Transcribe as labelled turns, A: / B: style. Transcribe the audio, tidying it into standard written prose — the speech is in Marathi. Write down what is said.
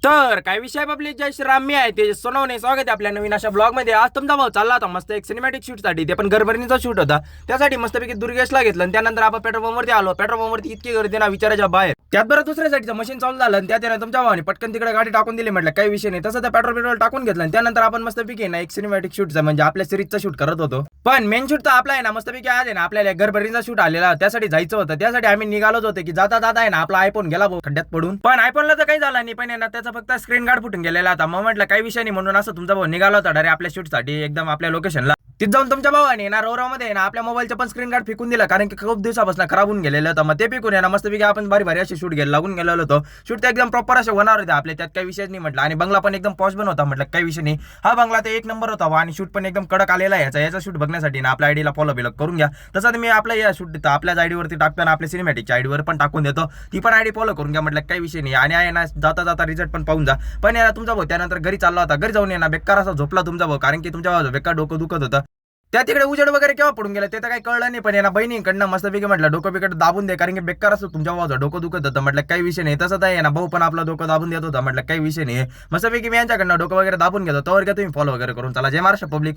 A: तर काय विषय पब्लिक जय श्रीराम, मी आहे ते सोनवणे. स्वागत आहे आपल्या नवीन अशा ब्लॉग मध्ये. आज तुमचा भाऊ चालला होता मस्त एक सिनेमॅटिक शूट साठी. ते पण घरभरणीचा शूट होता. त्यासाठी मस्तपैकी दुर्गेशला घेतलं आणि त्यानंतर आपण पेट्रोल पंपवरती आलो. पेट्रोल पंपवरती इतकी गर्दी ना विचारायच्या बाहेर. त्यात बरं दुसऱ्या साईडचं मशीन चालू झालं आणि त्याने तुमच्या भावाने पटकन तिकडे गाडी टाकून दिली. म्हटलं काही विषय नाही. तसं तर पेट्रोल टाकून घेतलं आणि त्यानंतर आपण मस्तपैकी ना एक सिनेमॅटिक शूटचा म्हणजे आपल्या सिरीजचा शूट करत होतो. पण मेन शूट तर आपला आहे ना मस्तपैकी आज आहे ना आपल्याला घरभरणीचा शूट आलेला. त्यासाठी जायचं होतं. त्यासाठी आम्ही निघालोच होतो की जाता जाता आहे ना आपला आयफोन गेला खड्ड्यात पडून. पण आयफोनला तर काही झालं नाही. पण आहे ना त्याचा फक्त स्क्रीन गार्ड फुटून गेलेला आता. मग म्हटलं काही विषय नाही म्हणून असं तुमचा भाऊ निघाला होता डायरेक्ट आपल्या शूटसाठी एकदम आपल्या लोकेशनला. तिथे जाऊन तुमच्या भावाने ना रोरामध्ये ना आपल्या मोबाईलचं पण स्क्रीन गार्ड फेकून दिला, कारण की खूप दिवसापासून खराब होऊन गेलेलं होतं. मग ते फेकून आहे ना मस्तपैकी आपण भारी भारी असे शूट घ्यायला लागून गेलेलो होतो. शूट तर एकदम प्रॉपर असे होणार होते आपले, त्यात काही विषय नाही म्हटलं. आणि बंगला पण एकदम पॉश पण होता. म्हटलं काही विषय नाही. हा बंगला ते एक नंबर होता आणि शूट पण एकदम कडक आलेला आहे. याचा शूट बघण्यासाठी ना आपल्या आयडीला फॉलो बिलो करून घ्या. तसं मी आपल्या या शूट देतो आपल्याच आयडीवरती टाकताना आपल्या सिनेमॅटिकच्या आयडीवर पण टाकून देतो. ती पण आयडी फॉलो करून घ्या. म्हटलं काही विषय नाही. आणि आहे ना जाता जाता रिझल्ट पण पाहून जा. पण याला तुमचा भाऊ त्यानंतर घरी चालला होता. घरी जाऊन ना बेकार असा झोपला तुमचा भाऊ, कारण की तुमच्या भाऊ बेकार डोकं दुखत होतं. त्या तिकडे उजेड वगैरे केव्हा पडून गेलं ते तर काही कळलं नाही. पण यांना बहिणीकडनं मस्तपैकी म्हटलं डोकं बिकट दाबून दे, कारण की बेकार असं तुमच्या भावाचं डोकं दुखत होतं. म्हटलं काही विषय नाही. तसं आहे ना भाऊ पण आपलं डोकं दाबून देत होता. म्हटलं काही विषय नाही. मस्तपैकी मी यांच्याकडनं डोकं वगैरे दाबून घेतो. तोवर घ्या तुम्ही फॉलो वगैरे करून. चला जय महाराष्ट्र पब्लिक.